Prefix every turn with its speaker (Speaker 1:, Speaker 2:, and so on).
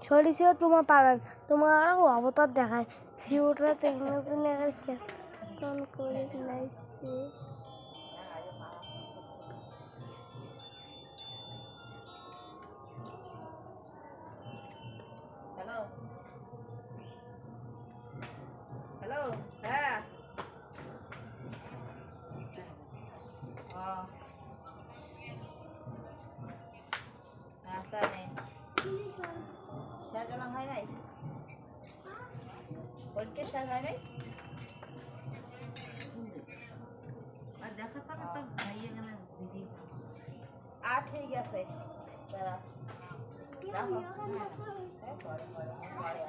Speaker 1: সরিষাও তোমার পারেন তোমার আরো অবতার দেখায় সিওটা টেকনোলজি কেমন করে লাইছে
Speaker 2: হ্যালো হ্যালো হ্যাঁ রাস্তা নেই সাজানো হয় নাই পরীক্ষা শেষ হয় নাই আর দেখা তো তো ভাইয়া গেলে দিদি আট হয়ে গেছে তারা রাখো হ্যাঁ পরে পরে পরে